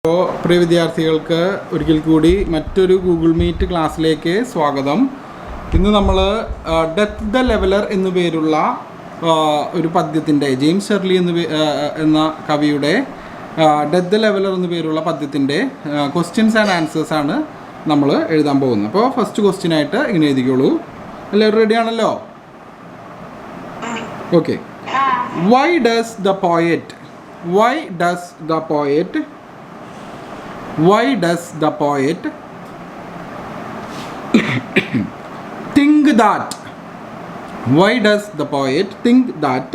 അപ്പോൾ പ്രിയ വിദ്യാർത്ഥികൾക്ക് ഒരിക്കൽ കൂടി മറ്റൊരു ഗൂഗിൾ മീറ്റ് ക്ലാസ്സിലേക്ക് സ്വാഗതം. ഇന്ന് നമ്മൾ ഡെത്ത് ദ ലെവലർ എന്നു പേരുള്ള ഒരു പദ്യത്തിൻ്റെ ജെയിംസ് ഷെർലി എന്ന കവിയുടെ ഡെത്ത് ദ ലെവലർ എന്നു പേരുള്ള പദ്യത്തിൻ്റെ ക്വസ്റ്റ്യൻസ് ആൻഡ് ആൻസേഴ്സ് ആണ് നമ്മൾ എഴുതാൻ പോകുന്നത്. അപ്പോൾ ഫസ്റ്റ് ക്വസ്റ്റ്യനായിട്ട് ഇങ്ങനെ എഴുതിക്കോളൂ. എല്ലാവരും റെഡി ആണല്ലോ? Okay. Y does the poet think that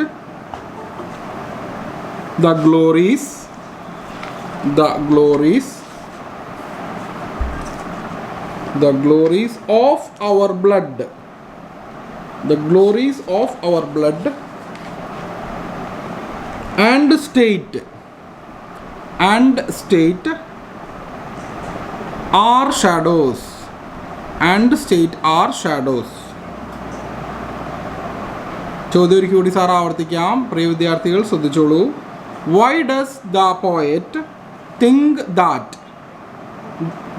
the glories of our blood and state are shadows ചോദ്യം ഒരിക്കൽ കൂടി സാർ ആവർത്തിക്കാം. പ്രിയ വിദ്യാർത്ഥികൾ ശ്രദ്ധിച്ചോളൂ. Why does the poet think that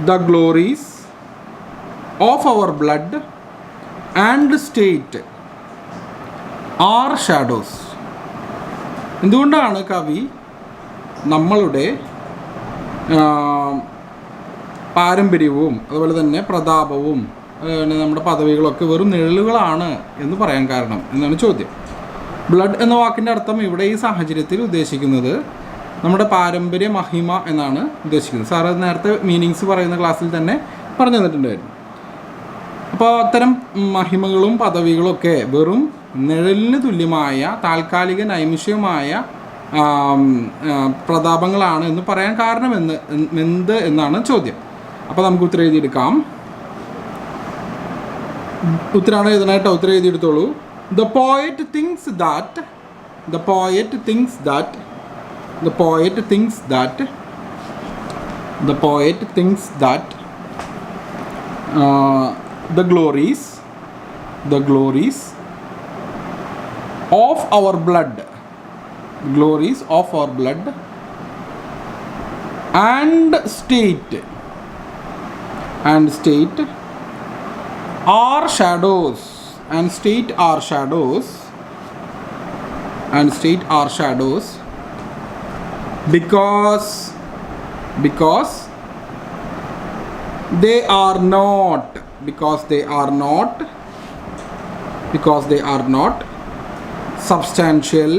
the glories of our blood and state are shadows? എന്തുകൊണ്ടാണ് കവി നമ്മളുടെ പാരമ്പര്യവും അതുപോലെ തന്നെ പ്രതാപവും നമ്മുടെ പദവികളൊക്കെ വെറും നിഴലുകളാണ് എന്ന് പറയാൻ കാരണം എന്നാണ് ചോദ്യം. ബ്ലഡ് എന്ന വാക്കിൻ്റെ അർത്ഥം ഇവിടെ ഈ സാഹചര്യത്തിൽ ഉദ്ദേശിക്കുന്നത് നമ്മുടെ പാരമ്പര്യ മഹിമ എന്നാണ് ഉദ്ദേശിക്കുന്നത്. സാറ് നേരത്തെ മീനിങ്സ് പറയുന്ന ക്ലാസ്സിൽ തന്നെ പറഞ്ഞു തന്നിട്ടുണ്ടായിരുന്നു. അപ്പോൾ അത്തരം മഹിമകളും പദവികളൊക്കെ വെറും നിഴലിന് തുല്യമായ താൽക്കാലിക നൈമിഷികമായ പ്രതാപങ്ങളാണ് എന്ന് പറയാൻ കാരണം എന്ത് എന്നാണ് ചോദ്യം. അപ്പോൾ നമുക്ക് ഉത്തരം എഴുതിയെടുക്കാം. ഉത്തരമാണ് എഴുതാനായിട്ട് ഉത്തരം എഴുതിയെടുത്തോളൂ. The poet thinks that the glories of our blood and state are shadows because they are not substantial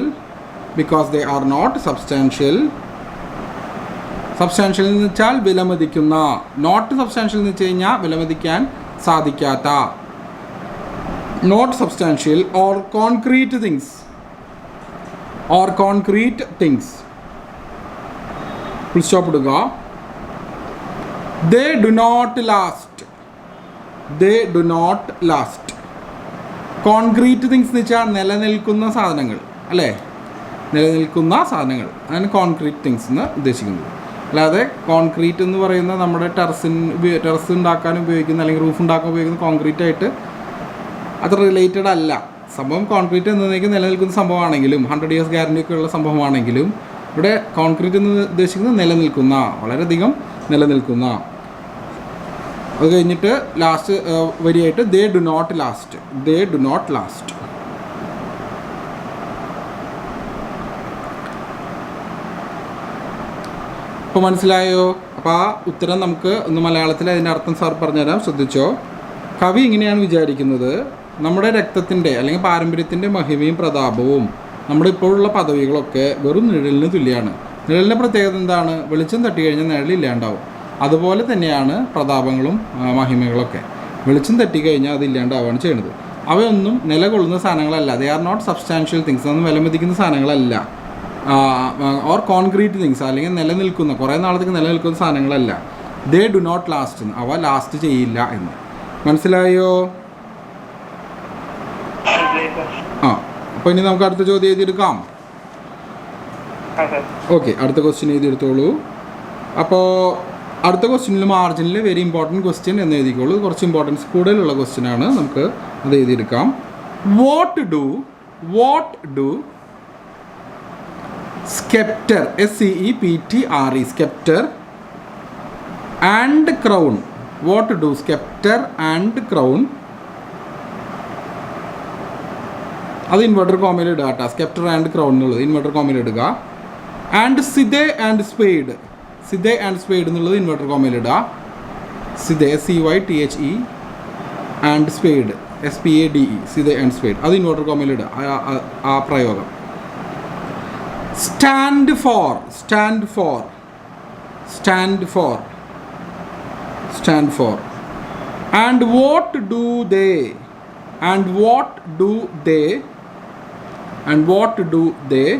എന്ന് വെച്ചാൽ വിലമതിക്കുന്ന, നോട്ട് സബ്സ്റ്റാൻഷ്യൽ എന്ന് വെച്ച് കഴിഞ്ഞാൽ വിലമതിക്കാൻ സാധിക്കാത്ത, not substantial or concrete things full stop ഇടുക. They do not last. Concrete things എന്ന് വെച്ചാൽ നിലനിൽക്കുന്ന സാധനങ്ങൾ അല്ലേ, അതാണ് കോൺക്രീറ്റ് തിങ്സ് എന്ന് ഉദ്ദേശിക്കുന്നത്. അല്ലാതെ കോൺക്രീറ്റ് എന്ന് പറയുന്ന നമ്മുടെ ടെറസ് ഉണ്ടാക്കാൻ ഉപയോഗിക്കുന്ന അല്ലെങ്കിൽ റൂഫ് ഉണ്ടാക്കാൻ ഉപയോഗിക്കുന്ന കോൺക്രീറ്റ് ആയിട്ട് അത് റിലേറ്റഡ് അല്ല. സംഭവം കോൺക്രീറ്റ് എന്നതിലേക്ക് നിലനിൽക്കുന്ന സംഭവമാണെങ്കിലും 100 years ഗ്യാരണ്ടി ഒക്കെ ഉള്ള സംഭവമാണെങ്കിലും ഇവിടെ കോൺക്രീറ്റ് എന്ന് ഉദ്ദേശിക്കുന്നത് വളരെയധികം നിലനിൽക്കുന്ന. അത് കഴിഞ്ഞിട്ട് ലാസ്റ്റ് വരിയായിട്ട് ദേ ഡു നോട്ട് ലാസ്റ്റ്. ഇപ്പോൾ മനസ്സിലായോ? അപ്പോൾ ആ ഉത്തരം നമുക്ക് ഒന്ന് മലയാളത്തിൽ അതിൻ്റെ അർത്ഥം സാർ പറഞ്ഞുതരാം, ശ്രദ്ധിച്ചോ. കവി ഇങ്ങനെയാണ് വിചാരിക്കുന്നത്: നമ്മുടെ രക്തത്തിൻ്റെ അല്ലെങ്കിൽ പാരമ്പര്യത്തിൻ്റെ മഹിമയും പ്രതാപവും നമ്മുടെ ഇപ്പോഴുള്ള പദവികളൊക്കെ വെറും നിഴലിന് തുല്യമാണ്. നിഴലിൻ്റെ പ്രത്യേകത എന്താണ്? വെളിച്ചം തട്ടി കഴിഞ്ഞാൽ നിഴലില്ലാണ്ടാവും. അതുപോലെ തന്നെയാണ് പ്രതാപങ്ങളും മഹിമകളൊക്കെ. വെളിച്ചം തട്ടിക്കഴിഞ്ഞാൽ അത് ഇല്ലാണ്ടാവുകയാണ് ചെയ്യുന്നത്. അവയൊന്നും നിലകൊള്ളുന്ന സാധനങ്ങളല്ല. They are not substantial things. അതൊന്നും വിലമതിക്കുന്ന സാധനങ്ങളല്ല. ഓർ കോൺക്രീറ്റ് തിങ്സ്, അല്ലെങ്കിൽ നിലനിൽക്കുന്ന കുറേ നാളത്തേക്ക് നിലനിൽക്കുന്ന സാധനങ്ങളല്ല. ദേ ഡു നോട്ട് ലാസ്റ്റ് എന്ന്, അവ ലാസ്റ്റ് ചെയ്യില്ല എന്ന്. മനസ്സിലായോ? അപ്പോൾ ഇനി നമുക്ക് അടുത്ത ചോദ്യം എഴുതിയെടുക്കാം. ഓക്കെ, അടുത്ത ക്വസ്റ്റ്യൻ എഴുതിയെടുത്തോളൂ. അപ്പോൾ അടുത്ത ക്വസ്റ്റ്യനിൽ മാർജിനിൽ വെരി ഇമ്പോർട്ടൻറ്റ് ക്വസ്റ്റ്യൻ എന്ന് എഴുതിക്കോളൂ. കുറച്ച് ഇമ്പോർട്ടൻസ് കൂടുതലുള്ള ക്വസ്റ്റ്യൻ ആണ്, നമുക്ക് അത് എഴുതിയെടുക്കാം. What do scepter, SCEPTRE, scepter and crown. What do scepter and crown? അത് ഇൻവെർട്ടർ കോമയിൽ ഇടുക കേട്ടോ. സ്കെപ്റ്റർ ആൻഡ് ക്രൗൺ എന്നുള്ളത് ഇൻവെർട്ടർ കോമയിൽ ഇടുക. And scythe and spade, scythe and spade എന്നുള്ളത് ഇൻവെർട്ടർ കോമയിൽ ഇടുക. Scythe CYTHE and spade SPADE, scythe and spade, അത് ഇൻവെർട്ടർ കോമയിൽ ഇടുക ആ പ്രയോഗം. Stand for, stand for, stand for, stand for. And what do they, and what do they, and what do they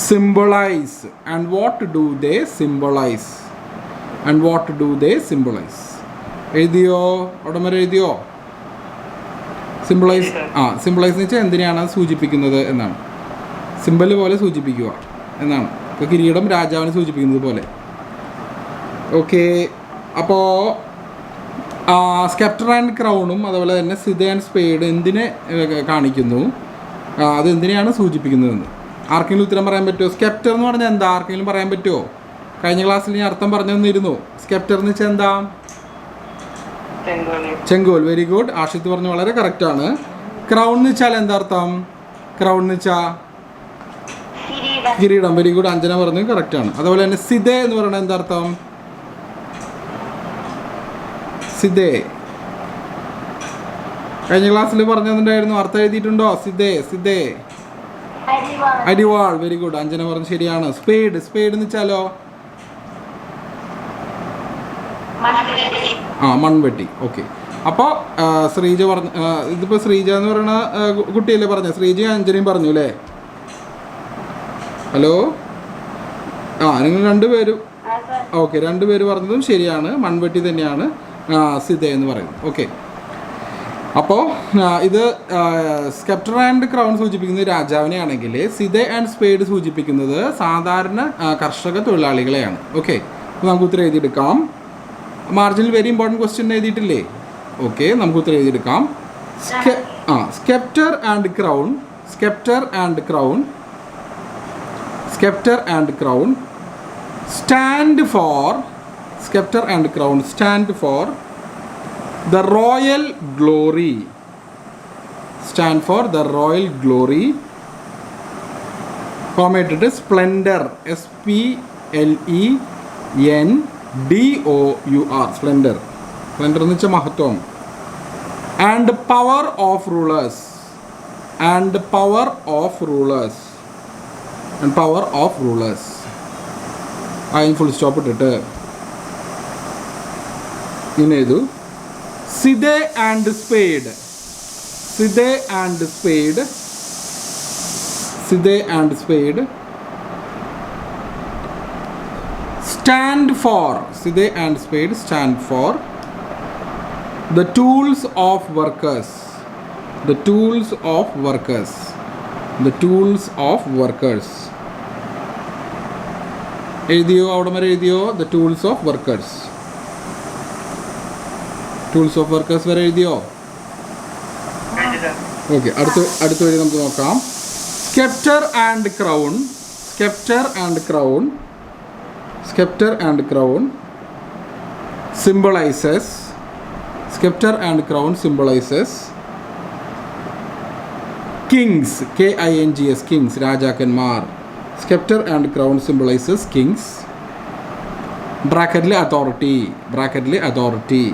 symbolize, and what do they symbolize, and what do they symbolize? എഴുതിയോ? അവിടെ വരെ എഴുതിയോ? Symbolise, symbolise എന്ന് വെച്ചാൽ എന്തിനാണ് സൂചിപ്പിക്കുന്നത് എന്നാണ്. Symbol പോലെ സൂചിപ്പിക്കുക എന്നാണ്. ഇപ്പോൾ കിരീടം രാജാവിനെ സൂചിപ്പിക്കുന്നത് പോലെ. ഓക്കെ, അപ്പോൾ സ്കെപ്റ്റർ ആൻഡ് ക്രൗണും അതുപോലെ തന്നെ സിദെ ആൻഡ് സ്പെയ്ഡ് എന്തിനെ കാണിക്കുന്നു, അത് എന്തിനെയാണ് സൂചിപ്പിക്കുന്നതെന്ന് ആർക്കെങ്കിലും ഉത്തരം പറയാൻ പറ്റുമോ? സ്കെപ്റ്റർ എന്ന് പറഞ്ഞാൽ എന്താ? ആർക്കെങ്കിലും പറയാൻ പറ്റുമോ? കഴിഞ്ഞ ക്ലാസ്സിൽ ഞാൻ അർത്ഥം പറഞ്ഞു തന്നിരുന്നു. സ്കെപ്റ്റർ എന്ന് വെച്ചാൽ എന്താ? ചെങ്കോൽ. വെരി ഗുഡ്, ആഷിത്ത് പറഞ്ഞു, വളരെ കറക്റ്റാണ്. ക്രൗൺ എന്ന് വെച്ചാൽ എന്താ അർത്ഥം? ക്രൗൺ എന്ന് വെച്ചാൽ കിരീടം. വെരി ഗുഡ്, അഞ്ജന പറഞ്ഞു, കറക്റ്റാണ്. അതുപോലെ തന്നെ സിദെ എന്ന് പറയുന്നത് എന്താ അർത്ഥം? സിദെ കഴിഞ്ഞ ക്ലാസ്സിൽ പറഞ്ഞിട്ടുണ്ടായിരുന്നു, അർത്ഥം എഴുതിയിട്ടുണ്ടോ? സിദെ, സിദെ അരിവാൾ. വെരി ഗുഡ്, അഞ്ജന പറഞ്ഞു, ശരിയാണ്. സ്പേഡ്, സ്പേഡ് എന്ന് വെച്ചാലോ? മൺവെട്ടി. ഓക്കെ, അപ്പോൾ ശ്രീജ പറഞ്ഞു, ഇതിപ്പോൾ ശ്രീജ എന്ന് പറയുന്ന കുട്ടിയല്ലേ പറഞ്ഞത്? ശ്രീജയും അഞ്ജനയും പറഞ്ഞു അല്ലേ? ഹലോ, നിങ്ങൾ രണ്ടുപേരും ഓക്കെ, രണ്ടുപേര് പറഞ്ഞതും ശരിയാണ്. മൺവെട്ടി തന്നെയാണ് സിദെ എന്ന് പറയുന്നത്. ഓക്കെ, അപ്പോൾ ഇത് സ്കെപ്റ്റർ ആൻഡ് ക്രൗൺ സൂചിപ്പിക്കുന്നത് രാജാവിനെ ആണെങ്കിൽ സിദെ ആൻഡ് സ്പെയ്ഡ് സൂചിപ്പിക്കുന്നത് സാധാരണ കർഷക തൊഴിലാളികളെയാണ്. ഓക്കെ, അപ്പോൾ നമുക്ക് ഉത്തരം എഴുതിയെടുക്കാം. മാർജിനിൽ വെരി ഇമ്പോർട്ടൻറ്റ് ക്വസ്റ്റ്യൻ എഴുതിയിട്ടില്ലേ? ഓക്കെ, നമുക്ക് ഉത്തരം എഴുതിയെടുക്കാം. Sceptre and crown, sceptre and crown, sceptre and crown stand for, sceptre and crown stand for the royal glory, stand for the royal glory, comma splendor, SPLENDOUR, splendor, splendor എന്ന് വെച്ചാൽ മഹത്വം. and power of rulers, and power of rulers, and power of rulers. അതിന് full stop ഇട്ടിട്ട് ഇങ്ങനെ എഴുതു. Scythe and spade, scythe and spade, scythe and spade stand for, scythe and spade stand for the tools of workers, the tools of workers, the tools of workers. എഴുതിയോ? അവിടെ വരെ എഴുതിയോ? the tools of workers, tools of workers വരെ എഴുതിയോ? Okay, അടുത്ത വരി നമുക്ക് നോക്കാം. Sceptre and crown, sceptre and crown, sceptre and crown symbolizes, scepter and crown symbolizes kings, KINGS, kings, രാജാക്കന്മാർ. scepter and crown symbolizes kings, ബ്രാക്കറ്റിലെ അതോറിറ്റി, ബ്രാക്കറ്റിലെ authority.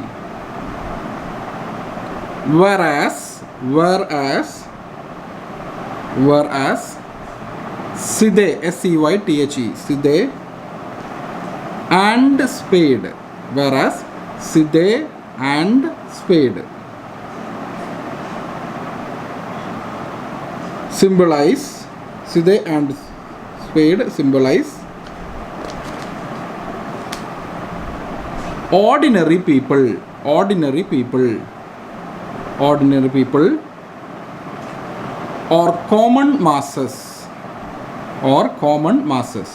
whereas scythe, SCYTHE, scythe and spade, whereas scythe and spade symbolize, scythe and spade symbolize ordinary people, ordinary people, ordinary people or common masses, or common masses,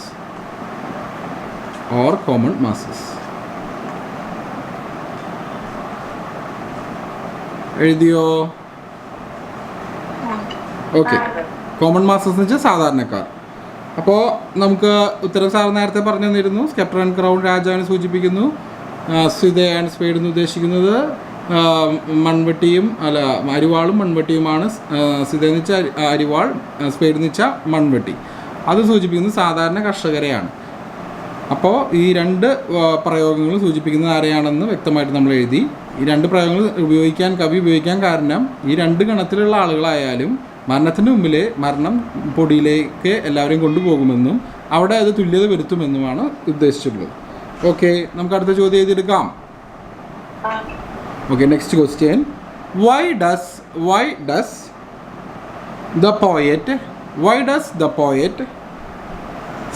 or common masses. എഴുതിയോ? Okay, common masses എന്ന് വെച്ചാൽ സാധാരണക്കാർ. അപ്പോൾ നമുക്ക് ഉത്തരം sir നേരത്തെ പറഞ്ഞു തന്നിരുന്നു. സ്കെപ്റ്റർ ആൻഡ് ക്രൗൺ രാജാവിനെ സൂചിപ്പിക്കുന്നു. സ്വിത ആൻഡ് സ്പേഡ് എന്ന് ഉദ്ദേശിക്കുന്നത് മൺവെട്ടിയും അരിവാളും മൺവെട്ടിയുമാണ്. സ്വിത എന്ന് വെച്ചാൽ അരിവാൾ, സ്പേഡ് എന്ന് വെച്ചാൽ മൺവെട്ടി. അത് സൂചിപ്പിക്കുന്നത് സാധാരണ കർഷകരെയാണ്. അപ്പോൾ ഈ രണ്ട് പ്രയോഗങ്ങൾ സൂചിപ്പിക്കുന്നത് ആരെയാണെന്ന് വ്യക്തമായിട്ട് നമ്മൾ എഴുതി. ഈ രണ്ട് പ്രയോഗങ്ങൾ കവി ഉപയോഗിക്കാൻ കാരണം ഈ രണ്ട് ഗണത്തിലുള്ള ആളുകളായാലും മരണത്തിന് മുമ്പിൽ മരണം പൊടിയിലേക്ക് എല്ലാവരെയും കൊണ്ടുപോകുമെന്നും അവിടെ അത് തുല്യത വരുത്തുമെന്നുമാണ് ഉദ്ദേശിച്ചിട്ടുള്ളത്. ഓക്കെ, നമുക്ക് അടുത്ത ചോദ്യം എഴുതിയെടുക്കാം. Okay, next question. Why does the poet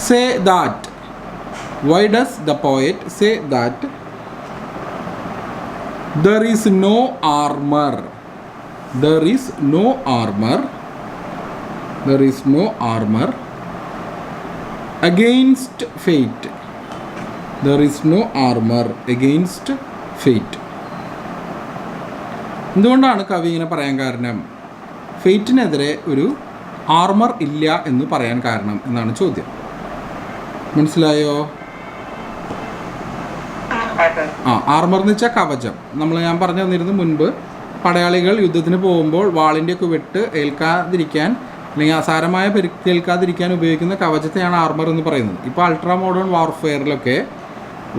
say that Why does the poet say that there is no armor against fate? There is no armor against fate. എന്തുകൊണ്ടാണ് കവി ഇങ്ങനെ പറയാൻ കാരണം? ഫെയ്റ്റിനെതിരെ ഒരു ആർമർ ഇല്ല എന്ന് പറയാൻ കാരണം എന്നാണ് ചോദ്യം. മനസ്സിലായോ? ആർമർ എന്ന് വെച്ചാൽ കവചം. ഞാൻ പറഞ്ഞു തന്നിരുന്നു മുൻപ്, പടയാളികൾ യുദ്ധത്തിന് പോകുമ്പോൾ വാളിൻ്റെയൊക്കെ വെട്ട് ഏൽക്കാതിരിക്കാൻ അല്ലെങ്കിൽ അസാരമായ പരിക്കേൽക്കാതിരിക്കാൻ ഉപയോഗിക്കുന്ന കവചത്തെയാണ് ആർമർ എന്ന് പറയുന്നത്. ഇപ്പോൾ അൾട്രാ മോഡേൺ വാർഫെയറിലൊക്കെ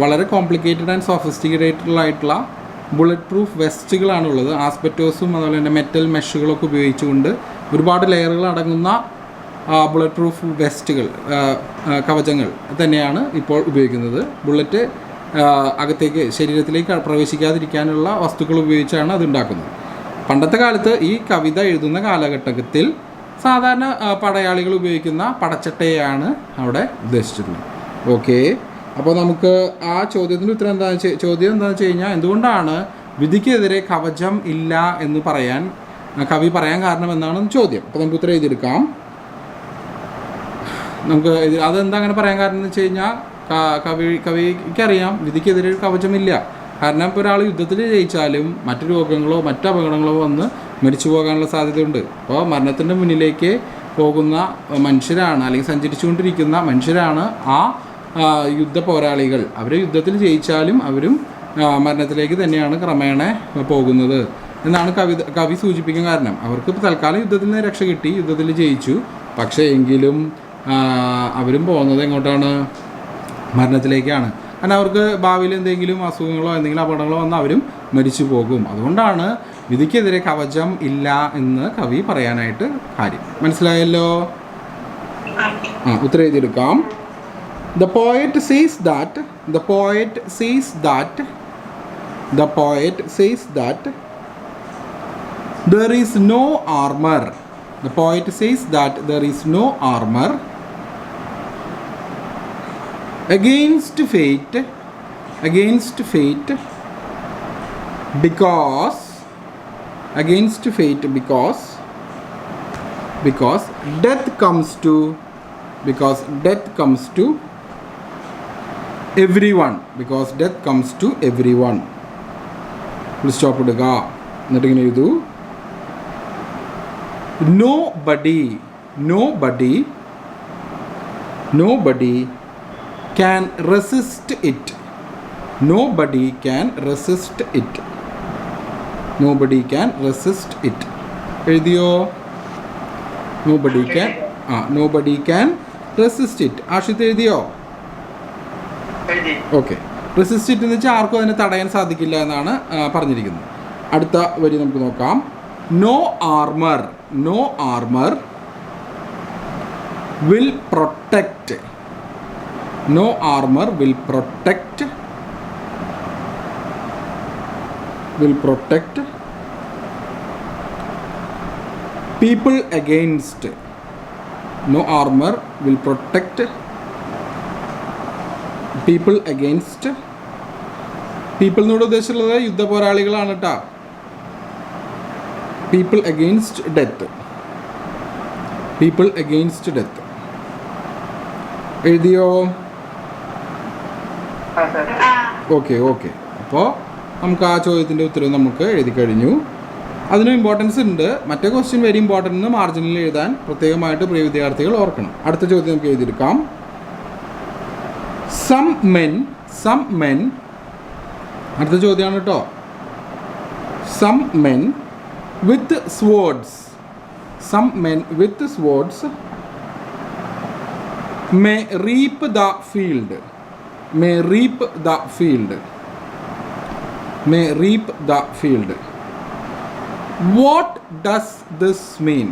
വളരെ കോംപ്ലിക്കേറ്റഡ് ആൻഡ് സോഫിസ്റ്റിക്കേറ്റഡ് ആയിട്ടുള്ള ബുള്ളറ്റ് പ്രൂഫ് വെസ്റ്റുകളാണുള്ളത്. ആസ്പെറ്റോസും അതുപോലെ തന്നെ മെറ്റൽ മെഷുകളൊക്കെ ഉപയോഗിച്ചുകൊണ്ട് ഒരുപാട് ലെയറുകൾ അടങ്ങുന്ന ബുള്ളറ്റ് പ്രൂഫ് വെസ്റ്റുകൾ, കവചങ്ങൾ തന്നെയാണ് ഇപ്പോൾ ഉപയോഗിക്കുന്നത്. ബുള്ളറ്റ് അകത്തേക്ക് ശരീരത്തിലേക്ക് പ്രവേശിക്കാതിരിക്കാനുള്ള വസ്തുക്കൾ ഉപയോഗിച്ചാണ് അത് ഉണ്ടാക്കുന്നത്. പണ്ടത്തെ കാലത്ത് ഈ കവിത എഴുതുന്ന കാലഘട്ടത്തിൽ സാധാരണ പടയാളികൾ ഉപയോഗിക്കുന്ന പടച്ചട്ടയാണ് അവിടെ ഉദ്ദേശിച്ചിട്ടുള്ളത്. ഓക്കെ, അപ്പോൾ നമുക്ക് ആ ചോദ്യത്തിൻ്റെ ഉത്തരം എന്താണെന്ന് വെച്ച് കഴിഞ്ഞാൽ, എന്തുകൊണ്ടാണ് വിധിക്കെതിരെ കവചം ഇല്ല എന്ന് കവി പറയാൻ കാരണം എന്നാണ് ചോദ്യം. അപ്പോൾ നമുക്ക് ഉത്തരം എഴുതിയെടുക്കാം. അതെന്താ അങ്ങനെ പറയാൻ കാരണം എന്ന് വെച്ച് കഴിഞ്ഞാൽ, കവിക്കറിയാം വിധിക്കെതിരെ കവചമില്ല. കാരണം ഇപ്പോൾ ഒരാൾ യുദ്ധത്തിൽ ജയിച്ചാലും മറ്റു രോഗങ്ങളോ മറ്റു അപകടങ്ങളോ വന്ന് മരിച്ചു പോകാനുള്ള സാധ്യതയുണ്ട്. അപ്പോൾ മരണത്തിൻ്റെ മുന്നിലേക്ക് പോകുന്ന മനുഷ്യരാണ്, അല്ലെങ്കിൽ സഞ്ചരിച്ചുകൊണ്ടിരിക്കുന്ന മനുഷ്യരാണ് ആ യുദ്ധ പോരാളികൾ. അവർ യുദ്ധത്തിൽ ജയിച്ചാലും അവരും മരണത്തിലേക്ക് തന്നെയാണ് ക്രമേണ പോകുന്നത് എന്നാണ് കവി സൂചിപ്പിക്കാൻ കാരണം. അവർക്ക് തൽക്കാലം യുദ്ധത്തിൽ നിന്ന് രക്ഷ കിട്ടി, യുദ്ധത്തിൽ ജയിച്ചു. പക്ഷേ എങ്കിലും അവരും പോകുന്നത് എങ്ങോട്ടാണ്? മരണത്തിലേക്കാണ്. കാരണം അവർക്ക് ഭാവിയിൽ എന്തെങ്കിലും അസുഖങ്ങളോ എന്തെങ്കിലും അപകടങ്ങളോ വന്നാൽ അവരും മരിച്ചു പോകും. അതുകൊണ്ടാണ് വിധിക്കെതിരെ കവചം ഇല്ല എന്ന് കവി പറയാനായിട്ട് കാര്യം. മനസ്സിലായല്ലോ? ഉത്തരം എഴുതിയെടുക്കാം. The poet says that there is no armor. The poet says that there is no armor against fate because death comes to everyone. Full stop ഇടുക. എന്നിട്ട് ഇങ്ങനെ എഴുതൂ. Nobody can resist it. എഴുതിയോ? nobody can resist it. Ashith എഴുതിയോ? Okay. Resist it എന്ന് വെച്ചാൽ ആർക്കും അതിനെ തടയാൻ സാധിക്കില്ല എന്നാണ് പറഞ്ഞിരിക്കുന്നത്. അടുത്ത വരി നമുക്ക് നോക്കാം. No armor will protect. People against. No armor will protect people against. People എന്നോട് ഉദ്ദേശിച്ചുള്ളത് യുദ്ധ പോരാളികളാണ് കേട്ടോ. People against death. എഴുതിയോ? ഓക്കെ. അപ്പോൾ നമുക്ക് ആ ചോദ്യത്തിൻ്റെ ഉത്തരം നമുക്ക് എഴുതി കഴിഞ്ഞു. അതിനും ഇമ്പോർട്ടൻസ് ഉണ്ട്. മറ്റേ ക്വസ്റ്റ്യൻ വെരി ഇമ്പോർട്ടൻ്റ് എന്ന് മാർജിനിൽ എഴുതാൻ പ്രത്യേകമായിട്ട് പ്രിയ വിദ്യാർത്ഥികൾ ഓർക്കണം. അടുത്ത ചോദ്യം നമുക്ക് എഴുതിയെടുക്കാം. സം മെൻ അടുത്ത ചോദ്യമാണ് കേട്ടോ. Some men with swords may reap the field. What does this mean?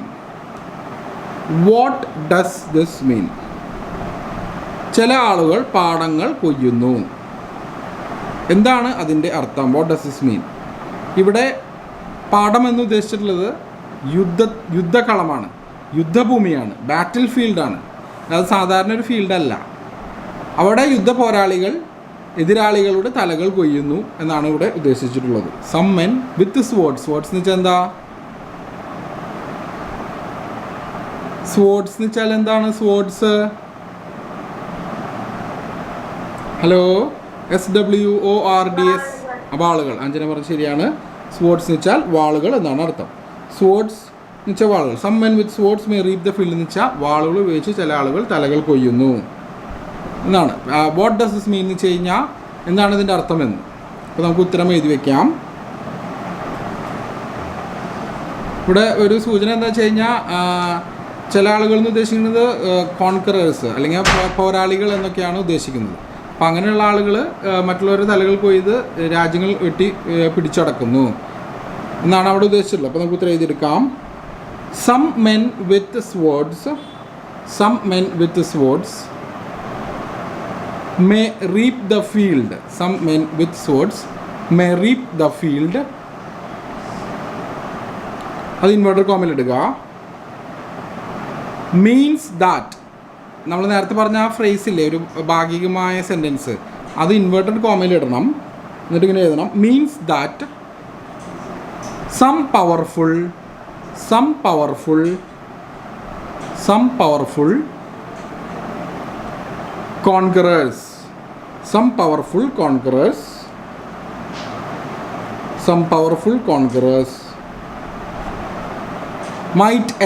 ചില ആളുകൾ പാടങ്ങൾ കൊയ്യുന്നു. എന്താണ് അതിൻ്റെ അർത്ഥം? വാട്ട് ഡസ് ദിസ് മീൻ? ഇവിടെ പാടം എന്ന് ഉദ്ദേശിച്ചിട്ടുള്ളത് യുദ്ധകളമാണ്, യുദ്ധഭൂമിയാണ്, ബാറ്റിൽ ഫീൽഡാണ്. അത് സാധാരണ ഒരു ഫീൽഡല്ല. അവിടെ യുദ്ധ പോരാളികൾ എതിരാളികളുടെ തലകൾ കൊയ്യുന്നു എന്നാണ് ഇവിടെ ഉദ്ദേശിച്ചിട്ടുള്ളത്. സം മെൻ വിത്ത് സ്വേർഡ്സ് എന്ന് വെച്ചാൽ എന്താ? സ്വേർഡ്സ് എന്ന് വെച്ചാൽ എന്താണ്? Swords, hello, SWORDS, വാളുകൾ. അഞ്ജന പറഞ്ഞത് ശരിയാണ്. സ്വേർഡ്സ് എന്ന് വെച്ചാൽ വാളുകൾ എന്നാണ് അർത്ഥം. സ്വേർഡ്സ് എന്ന് വെച്ചാൽ വാളുകൾ. Some men with swords may reap the field എന്ന് വെച്ചാൽ വാളുകൾ ഉപയോഗിച്ച് ചില ആളുകൾ തലകൾ കൊയ്യുന്നു എന്നാണ്. വാട്ട് ഡസ് ദിസ് മീൻ എന്ന് വെച്ച് കഴിഞ്ഞാൽ എന്താണ് ഇതിൻ്റെ അർത്ഥമെന്ന്. അപ്പോൾ നമുക്ക് ഉത്തരം എഴുതി വയ്ക്കാം. ഇവിടെ ഒരു സൂചന എന്താ വെച്ച് കഴിഞ്ഞാൽ ചില ആളുകൾ എന്ന് ഉദ്ദേശിക്കുന്നത് കോൺക്കറേഴ്സ് അല്ലെങ്കിൽ പോരാളികൾ എന്നൊക്കെയാണ് ഉദ്ദേശിക്കുന്നത്. അപ്പം അങ്ങനെയുള്ള ആളുകൾ മറ്റുള്ളവരുടെ തലകൾ കൊയ്ത് രാജ്യങ്ങൾ പിടിച്ചടക്കുന്നു എന്നാണ് അവിടെ ഉദ്ദേശിച്ചിട്ടുള്ളത്. അപ്പോൾ നമുക്ക് ഉത്തരം എഴുതിയെടുക്കാം. Some men with swords may reap the field. Some men with swords may reap the field. അത് ഇൻവേർട്ടർ കോമയിൽ ഇടുക. മീൻസ് ദാറ്റ്, നമ്മൾ നേരത്തെ പറഞ്ഞ ആ ഫ്രേസ് ഇല്ലേ, ഒരു ഭാഗികമായ സെൻറ്റൻസ്, അത് ഇൻവേർട്ടഡ് കോമയിൽ ഇടണം. എന്നിട്ട് ഇങ്ങനെ എഴുതണം. Means that some powerful conquerors might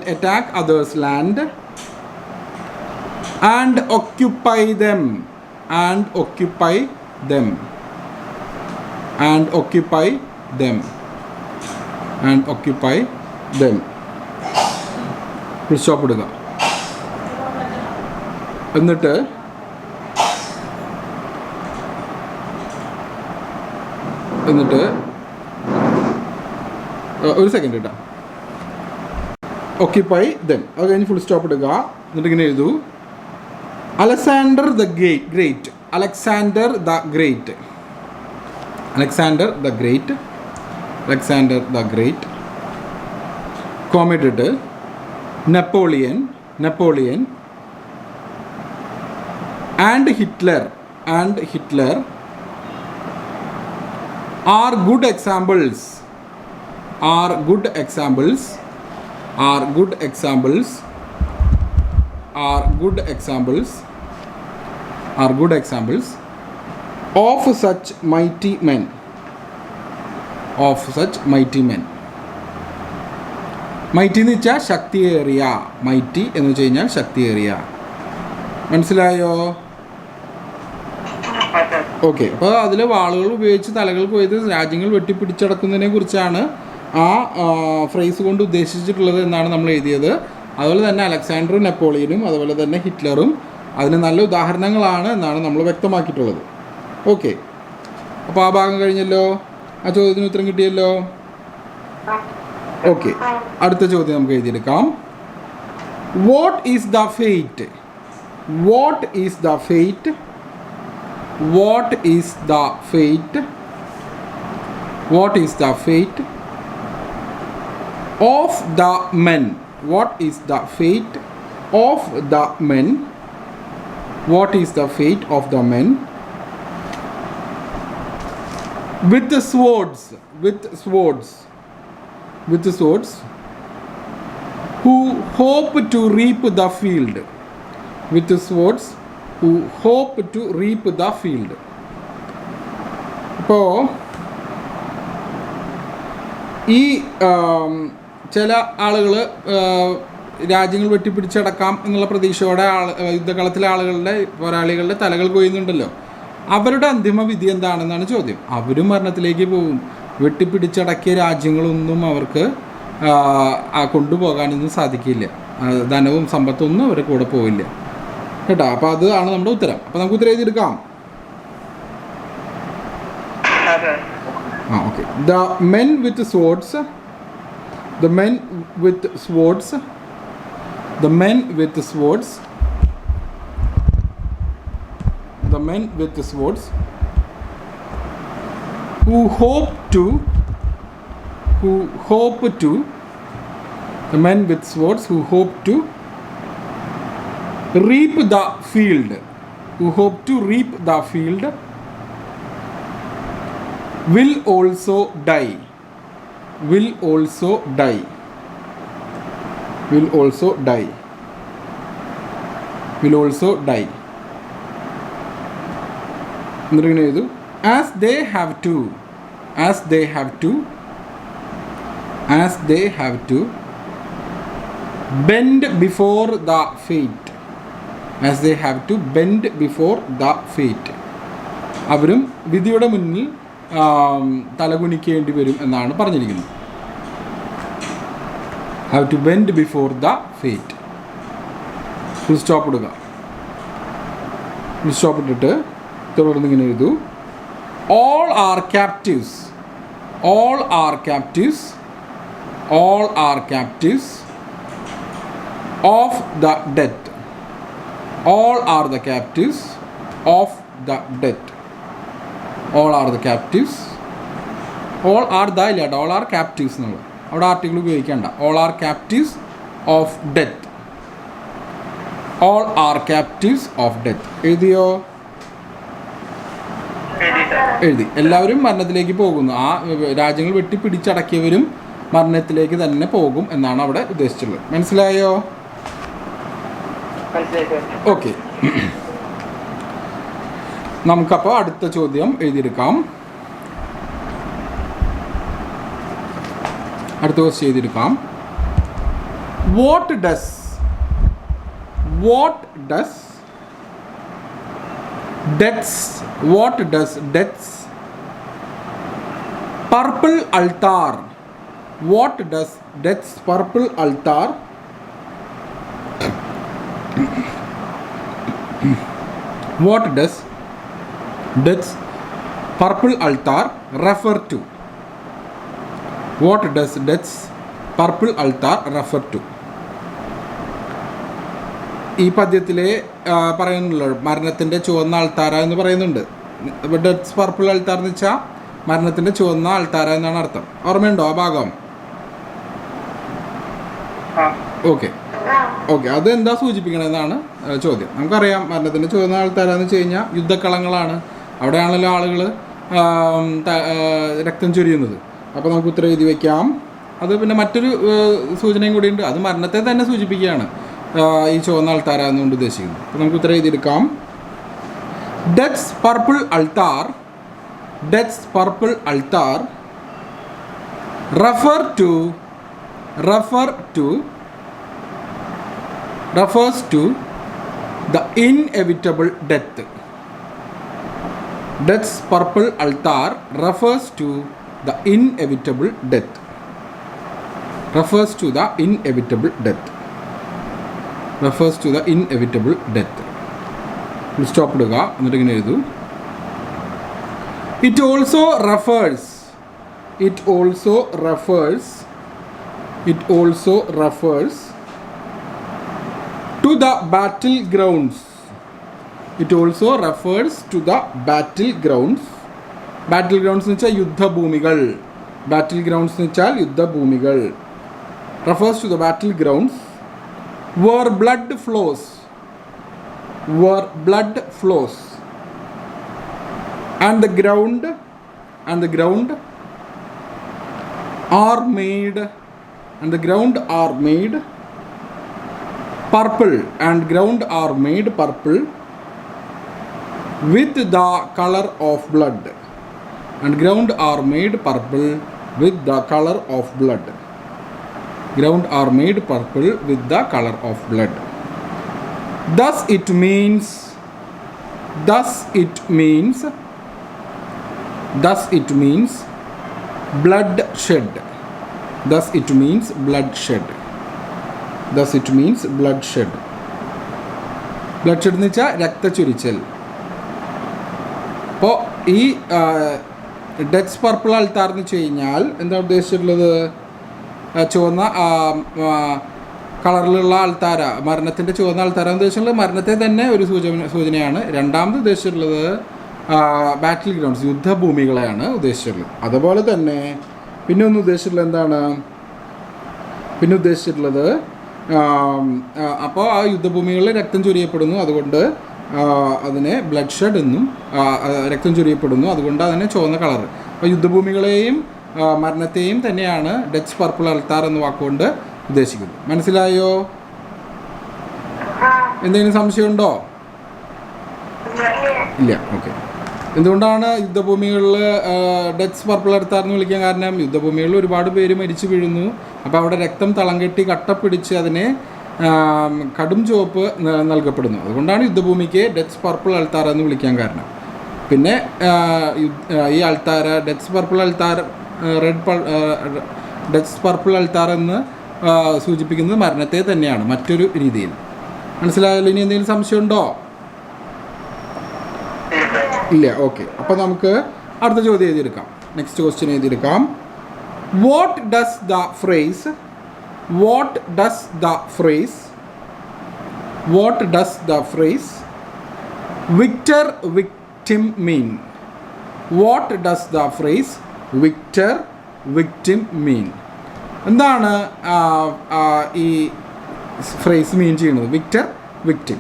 attack others' land and occupy them. Full stop ഇടുക. എന്നിട്ട് ഒരു സെക്കൻഡ് കേട്ടോ. ഓക്യുപ്പൈ ദെം, അത് കഴിഞ്ഞ് ഫുൾ സ്റ്റോപ്പ് ഇടുക. എന്നിട്ട് ഇങ്ങനെ എഴുതൂ. Alexander the Great, കോമിട്ടിട്ട് Napoleon and Hitler are good examples of such mighty men. Mighty എന്ന് വെച്ചാൽ ശക്തിയേറിയ. മൈറ്റി എന്ന് വെച്ച് കഴിഞ്ഞാൽ ശക്തിയേറിയ. മനസ്സിലായോ? ഓക്കെ. അപ്പോൾ അതിൽ വാളുകൾ ഉപയോഗിച്ച് തലകൾ കൊയ്ത് രാജ്യങ്ങൾ വെട്ടിപ്പിടിച്ചടക്കുന്നതിനെ കുറിച്ചാണ് ആ ഫ്രേസ് കൊണ്ട് ഉദ്ദേശിച്ചിട്ടുള്ളത് എന്നാണ് നമ്മൾ എഴുതിയത്. അതുപോലെ തന്നെ അലക്സാണ്ടറും നെപ്പോളിയനും അതുപോലെ തന്നെ ഹിറ്റ്ലറും അതിന് നല്ല ഉദാഹരണങ്ങളാണ് എന്നാണ് നമ്മൾ വ്യക്തമാക്കിയിട്ടുള്ളത്. ഓക്കെ. അപ്പോൾ ആ ഭാഗം കഴിഞ്ഞല്ലോ. ആ ചോദ്യത്തിന് ഉത്തരം കിട്ടിയല്ലോ. ഓക്കെ. അടുത്ത ചോദ്യം നമുക്ക് എഴുതിയെടുക്കാം. What is the fate of the men? What is the fate of the men with the swords who hope to reap the field? with swords who hope to reap the field. ഇപ്പോൾ ഈ ചില ആളുകൾ രാജ്യങ്ങൾ വെട്ടിപ്പിടിച്ചടക്കാം എന്നുള്ള പ്രതീക്ഷയോടെ യുദ്ധകളത്തിലെ പോരാളികളുടെ തലകൾ കൊയ്യുന്നുണ്ടല്ലോ. അവരുടെ അന്തിമ വിധി എന്താണെന്നാണ് ചോദ്യം. അവരും മരണത്തിലേക്ക് പോകും. വെട്ടിപ്പിടിച്ചടക്കിയ രാജ്യങ്ങളൊന്നും അവർക്ക് കൊണ്ടുപോകാനൊന്നും സാധിക്കില്ല. ധനവും സമ്പത്തൊന്നും അവരുടെ കൂടെ പോവില്ല കേട്ടോ. അപ്പോൾ അതാണ് നമ്മുടെ ഉത്തരം. അപ്പോൾ നമുക്ക് ഉത്തരം എഴുതിയെടുക്കാം. Okay. The men with swords, the men with swords, the men with swords, the men with swords who hope to, the men with swords who hope to reap the field, who hope to reap the field, will also die, will also die, will also die, will also die. എന്നിട്ട് എഴുതു as they have to, as they have to, as they have to bend before the fate, as they have to bend before the fate. അവരും വിധിയുടെ മുന്നിൽ തലകുനിക്കേണ്ടി വരും എന്നാണ് പറഞ്ഞിരിക്കുന്നത്. Have to bend before the fate. Full stop ഇടുക. Full stop ഇട്ടിട്ട് തുടർന്ന് ഇങ്ങനെ എഴുതൂ. All are captives, all are captives, all are captives of the death, all are the captives of the death. All are the captives, all are the ഇല്ല കേട്ടോ, all are captives എന്നുള്ളത് അവിടെ article ഉപയോഗിക്കേണ്ട. All are captives of death, all are captives of death. എഴുതിയോ? എഴുതി. എല്ലാവരും മരണത്തിലേക്ക് പോകുന്നു. ആ രാജ്യങ്ങൾ വെട്ടിപ്പിടിച്ചടക്കിയവരും മരണത്തിലേക്ക് തന്നെ പോകും എന്നാണ് അവിടെ ഉദ്ദേശിച്ചുള്ളത്. മനസ്സിലായോ? ഓക്കെ. നമുക്കപ്പോൾ അടുത്ത ചോദ്യം എഴുതിയെടുക്കാം. അടുത്ത ക്വസ്റ്റ്യൻ എഴുതിയെടുക്കാം. What does purple altar, what does death's purple altar what does death's purple altar refer to? What does death's purple altar refer to? ഈ പദ്യത്തിലെ പറയുന്നുള്ളൂ മരണത്തിൻ്റെ ചുവന്ന അൾത്താര എന്ന് പറയുന്നുണ്ട്. ഡെത്ത്സ് പർപ്പിൾ അൾത്താർ എന്ന് വെച്ചാൽ മരണത്തിൻ്റെ ചുവന്ന അൾത്താര എന്നാണ് അർത്ഥം. ഓർമ്മയുണ്ടോ ആ ഭാഗം? ഓക്കെ. അത് എന്താ സൂചിപ്പിക്കണമെന്നാണ് ചോദ്യം. നമുക്കറിയാം മരണത്തിൻ്റെ ചുവന്ന ആൾത്താര എന്ന് വെച്ച് കഴിഞ്ഞാൽ യുദ്ധക്കളങ്ങളാണ്. അവിടെയാണല്ലോ ആളുകൾ രക്തം ചൊരിയുന്നത്. അപ്പോൾ നമുക്ക് ഉത്തരം എഴുതി വയ്ക്കാം. അത് പിന്നെ മറ്റൊരു സൂചനയും കൂടിയുണ്ട്. അത് മരണത്തെ തന്നെ സൂചിപ്പിക്കുകയാണ് ഈ ചുവന്ന ആൾത്താര എന്നുകൊണ്ട് ഉദ്ദേശിക്കുന്നത്. അപ്പോൾ നമുക്ക് ഉത്തരം എഴുതിയെടുക്കാം. Death's purple altar, death's purple altar refers to the inevitable death. Death's purple altar refers to the inevitable death. Refers to the inevitable death. Refers to the inevitable death. Stop ഇടുക. എന്നിട്ട് ഇങ്ങനെ എഴുതൂ. It also refers to the battlegrounds. It also refers to the battlegrounds. Battlegrounds എന്ന് വെച്ചാൽ യുദ്ധഭൂമികൾ. Battlegrounds എന്ന് വെച്ചാൽ യുദ്ധഭൂമികൾ. Refers to the battlegrounds where blood flows. Where blood flows. And the ground are made Purple and ground are made purple with the color of blood. And ground are made purple with the color of blood. Ground are made purple with the color of blood. Thus it means blood shed. Thus it means blood shed. Thus it means blood shed. Blood shed എന്ന് വെച്ചാൽ രക്തച്ചൊരിച്ചൽ. അപ്പോൾ ഈ deaths purple altar എന്ന് വെച്ച് കഴിഞ്ഞാൽ എന്താ ഉദ്ദേശിച്ചിട്ടുള്ളത്? ചുവന്ന കളറിലുള്ള അൾത്താര, മരണത്തിൻ്റെ ചുവന്ന അൾത്താര എന്ന് ഉദ്ദേശിച്ചിട്ടുള്ളത് മരണത്തെ തന്നെ ഒരു സൂചനയാണ്. രണ്ടാമത് ഉദ്ദേശിച്ചിട്ടുള്ളത് ബാറ്റിൽ ഗ്രൗണ്ട്സ്, യുദ്ധഭൂമികളെയാണ് ഉദ്ദേശിച്ചിട്ടുള്ളത്. അതുപോലെ തന്നെ പിന്നെ ഒന്ന് ഉദ്ദേശിച്ചിട്ടുള്ളത് എന്താണ്? പിന്നെ ഉദ്ദേശിച്ചിട്ടുള്ളത് അപ്പോൾ ആ യുദ്ധഭൂമികളിൽ രക്തം ചൊരിയപ്പെടുന്നു, അതുകൊണ്ട് അതിനെ ബ്ലഡ് ഷെഡ് എന്നും, രക്തം ചൊരിയപ്പെടുന്നു, അതുകൊണ്ട് അതിനെ ചുവന്ന കളർ. അപ്പോൾ യുദ്ധഭൂമികളെയും മരണത്തെയും തന്നെയാണ് ഡെത്ത്സ് പർപ്പിൾ അൾത്താർ എന്ന വാക്കുകൊണ്ട് ഉദ്ദേശിക്കുന്നത്. മനസ്സിലായോ? എന്തെങ്കിലും സംശയമുണ്ടോ? ഇല്ല. ഓക്കെ. എന്തുകൊണ്ടാണ് യുദ്ധഭൂമികളിൽ ഡെത്ത്സ് പർപ്പിൾ അൾത്താർ എന്ന് വിളിക്കാൻ കാരണം? യുദ്ധഭൂമികളിൽ ഒരുപാട് പേര് മരിച്ചു വീഴുന്നു. അപ്പോൾ അവിടെ രക്തം തളം കെട്ടി കട്ടപ്പിടിച്ച് അതിനെ കടും ചുവപ്പ് നൽകപ്പെടുന്നു. അതുകൊണ്ടാണ് യുദ്ധഭൂമിക്ക് ഡെത്ത്സ് പർപ്പിൾ അൾത്താർ എന്ന് വിളിക്കാൻ കാരണം. പിന്നെ ഈ അൾത്താര deaths purple altar death's purple altar എന്ന് സൂചിപ്പിക്കുന്നത് മരണത്തെ തന്നെയാണ് മറ്റൊരു രീതിയിൽ. മനസ്സിലായല്ലോ? ഇനി എന്തെങ്കിലും സംശയമുണ്ടോ? ഇല്ല. ഓക്കെ. അപ്പോൾ നമുക്ക് അടുത്ത ചോദ്യം എഴുതിയെടുക്കാം. നെക്സ്റ്റ് ക്വസ്റ്റ്യൻ എഴുതിയെടുക്കാം. What does the phrase victor victim mean? What does the phrase victor victim mean? എന്താണ് ഈ ഫ്രേസ് മീൻ ചെയ്യുന്നത്? Victor victim.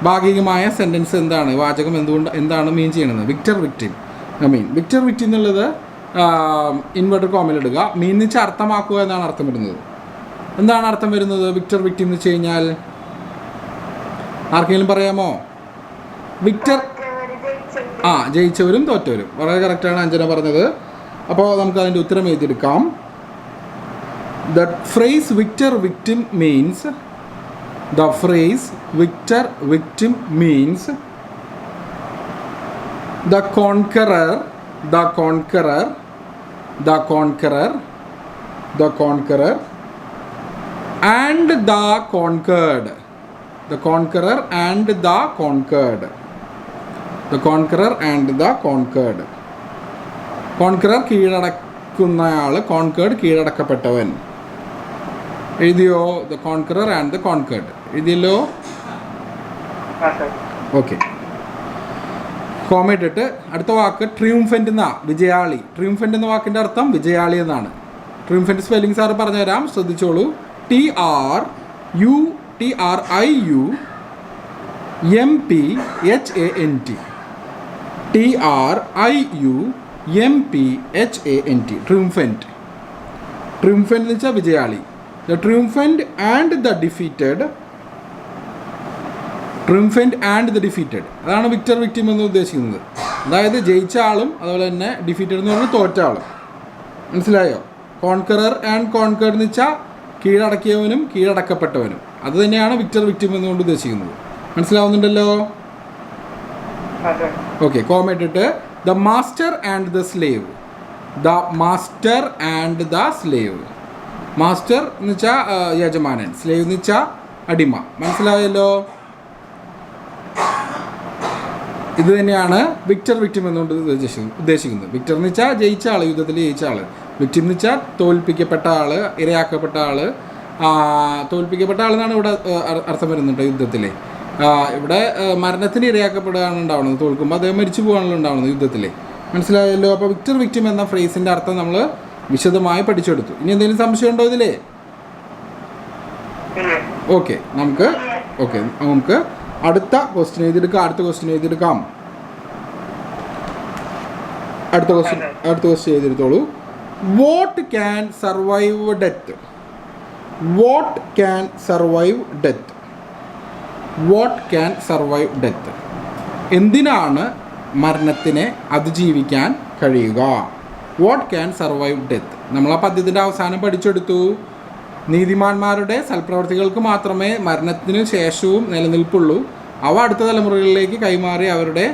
ഭാഗികമായ സെൻറ്റൻസ് എന്താണ്? വാചകം എന്താണ് മീൻ ചെയ്യുന്നത്? വിക്ടർ വിക്ടിം വിക്ടർ വിക്ടിം എന്നുള്ളത് ഇൻവെർട്ടഡ് കോമയിൽ ഇടുക. മീൻ എന്ന് വെച്ചാൽ അർത്ഥമാക്കുക എന്നാണ് അർത്ഥം വരുന്നത്. എന്താണ് അർത്ഥം വരുന്നത് വിക്ടർ വിക്ടിം എന്ന് വെച്ച് കഴിഞ്ഞാൽ? ആർക്കെങ്കിലും പറയാമോ? വിക്ടർ ജയിച്ചവരും തോറ്റവരും. വളരെ കറക്റ്റാണ് അഞ്ജന പറഞ്ഞത്. അപ്പോൾ നമുക്ക് അതിൻ്റെ ഉത്തരം എഴുതിയെടുക്കാം. The phrase victor victim means the conqueror and the conquered. The conqueror and the conquered. Conqueror കീഴടക്കുന്നയാൾ, conquered കീഴടക്കപ്പെട്ടവൻ. എഴുതിയോ? The conqueror and the conquered. എഴുതിയല്ലോ? ഓക്കെ. കോമ ഇട്ടിട്ട് അടുത്ത വാക്ക് ട്രിയൂംഫൻ്റ് എന്നാ. വിജയാളി. ട്രിയൂംഫൻ്റ് എന്ന വാക്കിൻ്റെ അർത്ഥം വിജയാളി എന്നാണ്. ട്രിയൂംഫൻ്റ് സ്പെല്ലിംഗ് സാറ് പറഞ്ഞുതരാം, ശ്രദ്ധിച്ചോളൂ. TRIUMPHANT. TRIUMPHANT. ട്രിയൂംഫൻ്റ്. ട്രിയൂംഫൻ്റ് എന്ന് വെച്ചാൽ വിജയാളി. The triumphant and the defeated. അതാണ് വിക്ടർ വിക്ടിം എന്ന് ഉദ്ദേശിക്കുന്നത്. അതായത് ജയിച്ച ആളും അതുപോലെ തന്നെ ഡിഫീറ്റഡ് എന്ന് പറഞ്ഞാൽ തോറ്റ ആളും. മനസ്സിലായോ? കോൺകറർ ആൻഡ് കോൺകേർഡ് എന്ന് വെച്ചാൽ കീഴടക്കിയവനും കീഴടക്കപ്പെട്ടവനും. അത് തന്നെയാണ് വിക്ടർ വിക്ടിം എന്നുകൊണ്ട് ഉദ്ദേശിക്കുന്നത്. മനസ്സിലാവുന്നുണ്ടല്ലോ? ഓക്കെ. കോമ ഇട്ടിട്ട് the master and the slave. Master എന്ന് വെച്ചാൽ യജമാനൻ, സ്ലേവ് എന്ന് വെച്ചാൽ അടിമ. മനസ്സിലായല്ലോ? ഇത് തന്നെയാണ് വിക്ടർ വിക്ടിം എന്നുകൊണ്ട് ഉദ്ദേശിക്കുന്നത്. വിക്ടർ എന്ന് വെച്ചാൽ ജയിച്ച ആൾ, യുദ്ധത്തിൽ ജയിച്ച ആൾ. വിക്ടിം എന്ന് വെച്ചാൽ തോൽപ്പിക്കപ്പെട്ട ആൾ, ഇരയാക്കപ്പെട്ട ആൾ. തോൽപ്പിക്കപ്പെട്ട ആളെന്നാണ് ഇവിടെ അർത്ഥം വരുന്നുണ്ട് യുദ്ധത്തിൽ. ഇവിടെ മരണത്തിന് ഇരയാക്കപ്പെടുകയാണ് ഉണ്ടാവുന്നത്. തോൽക്കുമ്പോൾ അദ്ദേഹം മരിച്ചു പോകാണല്ലോ ഉണ്ടാവുന്നത് യുദ്ധത്തിൽ. മനസ്സിലായല്ലോ? അപ്പോൾ വിക്ടർ വിക്ടിം എന്ന ഫ്രേസിൻ്റെ അർത്ഥം നമ്മൾ വിശദമായി പഠിച്ചെടുത്തു. ഇനി എന്തെങ്കിലും സംശയം ഉണ്ടോ ഇതിലേ? ഓക്കെ. നമുക്ക് അടുത്ത ക്വസ്റ്റ്യൻ എഴുതിയെടുക്കാം. അടുത്ത ക്വസ്റ്റ്യൻ എഴുതിയെടുത്തോളൂ. What can survive death? What can survive death? എന്തിനാണ് മരണത്തിനെ അതിജീവിക്കാൻ കഴിയുക? What can survive death? നമ്മൾ ആ പദ്യത്തിൻ്റെ അവസാനം പഠിച്ചെടുത്തു. നീതിമാന്മാരുടെ സൽപ്രവർത്തികൾക്ക് മാത്രമേ മരണത്തിന് ശേഷവും നിലനിൽപ്പുള്ളൂ. അവ അടുത്ത തലമുറകളിലേക്ക് കൈമാറി അവരുടെ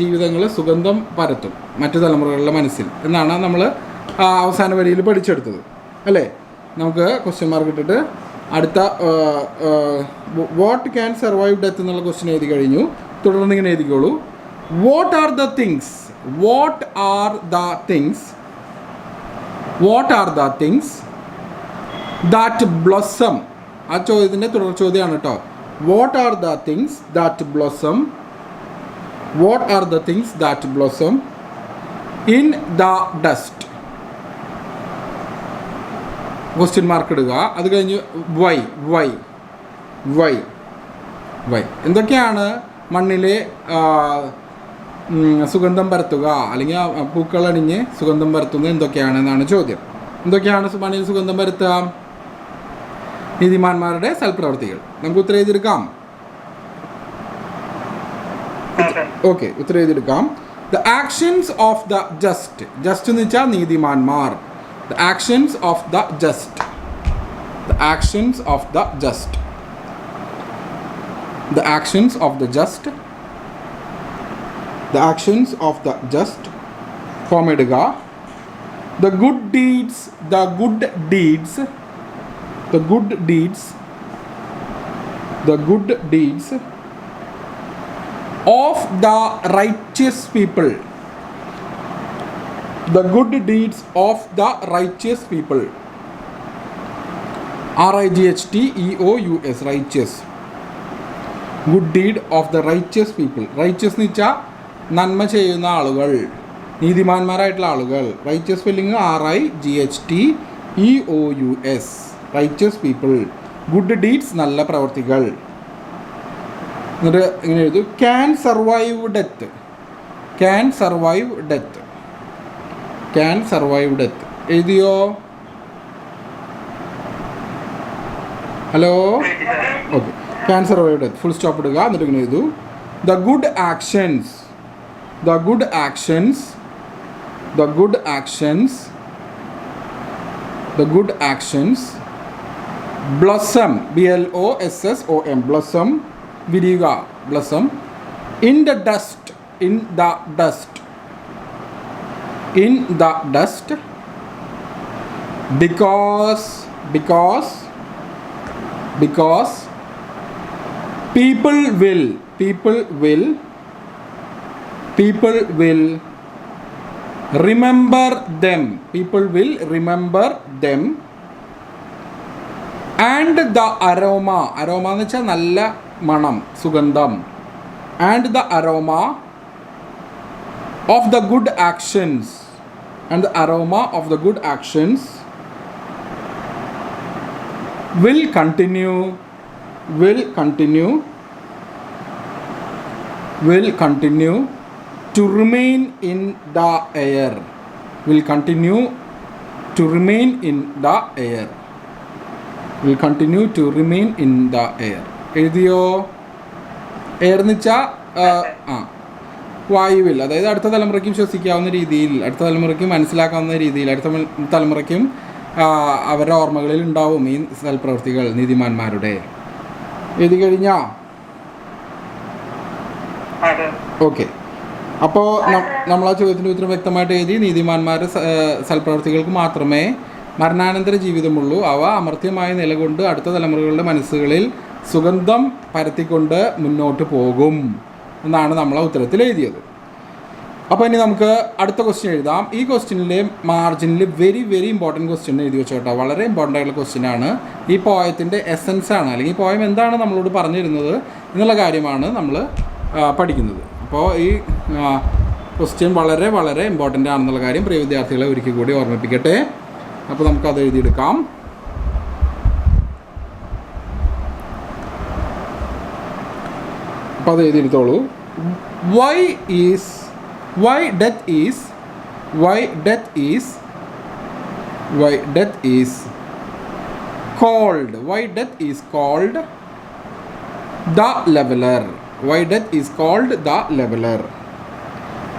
ജീവിതങ്ങൾ സുഗന്ധം പരത്തും മറ്റു തലമുറകളുടെ മനസ്സിൽ എന്നാണ് നമ്മൾ അവസാന വരിയിൽ പഠിച്ചെടുത്തത് അല്ലേ? നമുക്ക് ക്വസ്റ്റ്യൻ മാർക്ക് ഇട്ടിട്ട് അടുത്ത വാട്ട് ക്യാൻ സർവൈവ് ഡെത്ത് എന്നുള്ള ക്വസ്റ്റ്യൻ എഴുതി കഴിഞ്ഞു. തുടർന്ന് ഇങ്ങനെ എഴുതിക്കോളൂ. What are the things that blossom? ആ ചോദ്യത്തിൻ്റെ തുടർ ചോദ്യമാണ് കേട്ടോ. What are the things that blossom in the dust? Question mark ഇടുക. അത് കഴിഞ്ഞ് വൈ എന്തൊക്കെയാണ് മണ്ണിലെ സുഗന്ധം പരത്തുക, അല്ലെങ്കിൽ പൂക്കളണിഞ്ഞ് സുഗന്ധം പരത്തുന്നത് എന്തൊക്കെയാണെന്നാണ് ചോദ്യം. എന്തൊക്കെയാണ് മണ്ണിൽ സുഗന്ധം പരത്തുക? നീതിമാന്മാരുടെ സൽപ്രവർത്തികൾ. നമുക്ക് ഉത്തരം എഴുതിയെടുക്കാം. ഓക്കെ, ഉത്തരം എഴുതിയെടുക്കാം. The actions of the just എന്ന് വെച്ചാൽ നീതിമാന്മാർ. The actions of the just. The actions of the just. The actions of the just. The actions of the just. Comediga. The good deeds. The good deeds. The good deeds. The good deeds of the righteous people. The good deeds of the righteous people. RIGHTEOUS. Righteous. Good deed of the righteous people. Righteous എന്ന് വെച്ചാൽ നന്മ ചെയ്യുന്ന ആളുകൾ, നീതിമാന്മാരായിട്ടുള്ള ആളുകൾ. Righteous spelling RIGHTEOUS. Righteous people. Good deeds നല്ല പ്രവർത്തികൾ. എന്നിട്ട് ഇങ്ങനെ എഴുതും. Can survive death. Can survive death. Can survive death എഴുതിയോ? Hello? Okay. Can survive death full stop ഇടുക. എന്നിട്ട് ഇങ്ങനെ എഴുതൂ. The good actions blossom BLOSSOM blossom വിരിയുക. Blossom in the dust because people will remember them. And the aroma എന്ന് വെച്ചാൽ നല്ല മണം, സുഗന്ധം. And the aroma of the good actions will continue to remain in the air. എഴുതിയോ? Air എന്ന് വെച്ചാൽ വായുവിൽ, അതായത് അടുത്ത തലമുറയ്ക്കും ശ്വസിക്കാവുന്ന രീതിയിൽ, അടുത്ത തലമുറയ്ക്കും മനസ്സിലാക്കാവുന്ന രീതിയിൽ, അടുത്ത തലമുറയ്ക്കും അവരുടെ ഓർമ്മകളിൽ ഉണ്ടാവും ഈ സൽപ്രവൃത്തികൾ നീതിമാന്മാരുടെ. എഴുതി കഴിഞ്ഞാ? ഓക്കെ. അപ്പോൾ നമ്മൾ ആ ചോദ്യത്തിൻ്റെ ഉത്തരം വ്യക്തമായിട്ട് എഴുതി. നീതിമാന്മാരുടെ സൽപ്രവൃത്തികൾക്ക് മാത്രമേ മരണാനന്തര ജീവിതമുള്ളൂ. അവ അമർത്യമായി നിലകൊണ്ട് അടുത്ത തലമുറകളുടെ മനസ്സുകളിൽ സുഗന്ധം പരത്തിക്കൊണ്ട് മുന്നോട്ട് പോകും എന്നാണ് നമ്മൾ ആ ഉത്തരത്തിൽ എഴുതിയത്. അപ്പോൾ ഇനി നമുക്ക് അടുത്ത ക്വസ്റ്റ്യൻ എഴുതാം. ഈ ക്വസ്റ്റ്യനിലെ മാർജിനിൽ വെരി വെരി ഇമ്പോർട്ടൻറ്റ് ക്വസ്റ്റ്യൻ എഴുതി വെച്ചോട്ടോ. വളരെ ഇമ്പോർട്ടൻ്റ് ആയിട്ടുള്ള ക്വസ്റ്റ്യനാണ്. ഈ പോയത്തിൻ്റെ എസൻസ് ആണ്, അല്ലെങ്കിൽ പോയം എന്താണ് നമ്മളോട് പറഞ്ഞിരുന്നത് എന്നുള്ള കാര്യമാണ് നമ്മൾ പഠിക്കുന്നത്. അപ്പോൾ ഈ ക്വസ്റ്റ്യൻ വളരെ വളരെ ഇമ്പോർട്ടൻ്റ് ആണെന്നുള്ള കാര്യം പ്രിയ വിദ്യാർത്ഥികളെ ഒരിക്കൽ കൂടി ഓർമ്മിപ്പിക്കട്ടെ. അപ്പോൾ നമുക്കത് എഴുതിയെടുക്കാം. അപ്പോൾ അത് എഴുതിയെടുത്തോളൂ. Why death is called The leveler. Why death is called the leveler?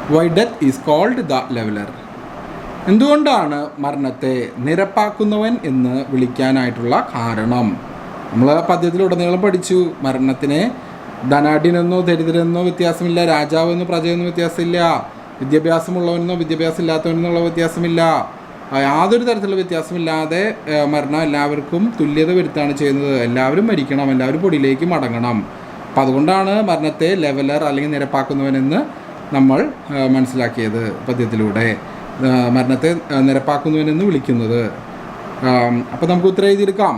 Why death is called the leveler? എന്തുകൊണ്ടാണ് മരണത്തെ നിരപ്പാക്കുന്നവൻ എന്ന് വിളിക്കാനായിട്ടുള്ള കാരണം? നമ്മൾ പദ്യത്തിലുടനീളം പഠിച്ചു. മരണത്തിനെ ധനാഢ്യനെന്നോ ദരിദ്രനെന്നോ വ്യത്യാസമില്ല, രാജാവെന്നോ പ്രജയെന്നോ വ്യത്യാസമില്ല, വിദ്യാഭ്യാസമുള്ളവനെന്നോ വിദ്യാഭ്യാസം ഇല്ലാത്തവനെന്നുള്ള വ്യത്യാസമില്ല, യാതൊരു തരത്തിലുള്ള വ്യത്യാസമില്ലാതെ മരണം എല്ലാവർക്കും തുല്യത വരുത്താണ് ചെയ്യുന്നത്. എല്ലാവരും മരിക്കണം, എല്ലാവരും പൊടിയിലേക്ക് മടങ്ങണം. അപ്പം അതുകൊണ്ടാണ് മരണത്തെ ലെവലർ അല്ലെങ്കിൽ നിരപ്പാക്കുന്നവനെന്ന് നമ്മൾ മനസ്സിലാക്കിയത് പദ്യത്തിലൂടെ. മരണത്തെ നിരപ്പാക്കുന്നവനെന്ന് വിളിക്കുന്നത്. അപ്പം നമുക്ക് ഉത്തരം എഴുതിയെടുക്കാം.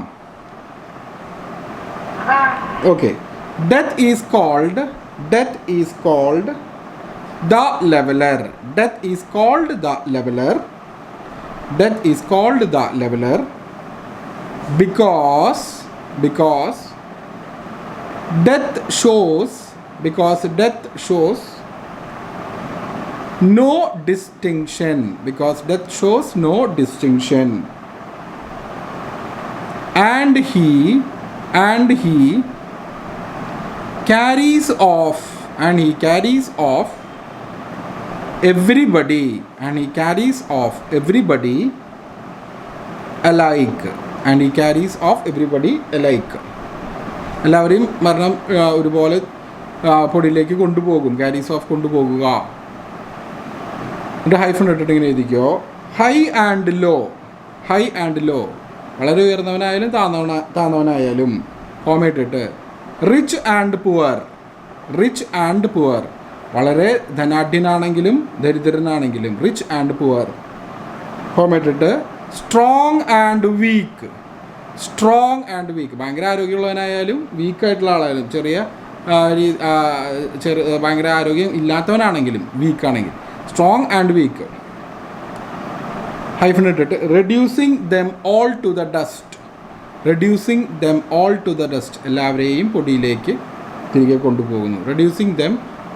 Okay. Death is called the leveler. Death is called the leveler. Death is called the leveler because death shows no distinction. Because death shows no distinction. And he carries off everybody alike. എല്ലാവരെയും മരണം ഒരുപോലെ പൊടിയിലേക്ക് കൊണ്ടുപോകും. Carries of കൊണ്ടുപോകുക. എന്നിട്ട് hyphen ഇട്ടിട്ട് ഇങ്ങനെ എഴുതിക്കോ. High and low വളരെ ഉയർന്നവനായാലും താന്നവനായാലും കോമയിട്ടിട്ട്. റിച്ച് ആൻഡ് പുവർ വളരെ ധനാഢ്യനാണെങ്കിലും ദരിദ്രനാണെങ്കിലും റിച്ച് ആൻഡ് പുവർ കോമയിട്ടിട്ട്. സ്ട്രോങ് ആൻഡ് വീക്ക് ഭയങ്കര ആരോഗ്യമുള്ളവനായാലും വീക്കായിട്ടുള്ള ആളായാലും ഭയങ്കര ആരോഗ്യം ഇല്ലാത്തവനാണെങ്കിലും വീക്കാണെങ്കിൽ സ്ട്രോങ് ആൻഡ് വീക്ക് ഹൈഫൺ ഇട്ടിട്ട്. Reducing them all to the dust എല്ലാവരെയും പൊടിയിലേക്ക് തിരികെ കൊണ്ടുപോകുന്നു. Reducing them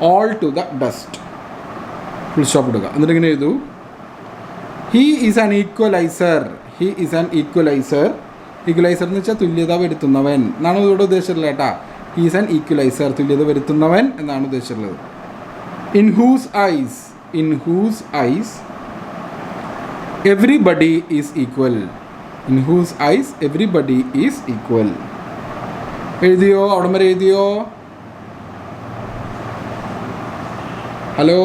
all to the dust full stop ഇടുക. എന്നിട്ട് ഇങ്ങനെ എഴുതൂ. ഹീ ഈസ് ആൻ ഈക്വലൈസർ എന്ന് വെച്ചാൽ തുല്യത വരുത്തുന്നവൻ എന്നാണ് ഇവിടെ ഉദ്ദേശിച്ചിട്ടുള്ളത് കേട്ടാ. ഹീ ഈസ് ആൻ ഈക്വലൈസർ തുല്യത വരുത്തുന്നവൻ എന്നാണ് ഉദ്ദേശിച്ചിട്ടുള്ളത്. In whose eyes everybody is equal. എഴുതിയോ? അവിടെ വരെ എഴുതിയോ? ഹലോ.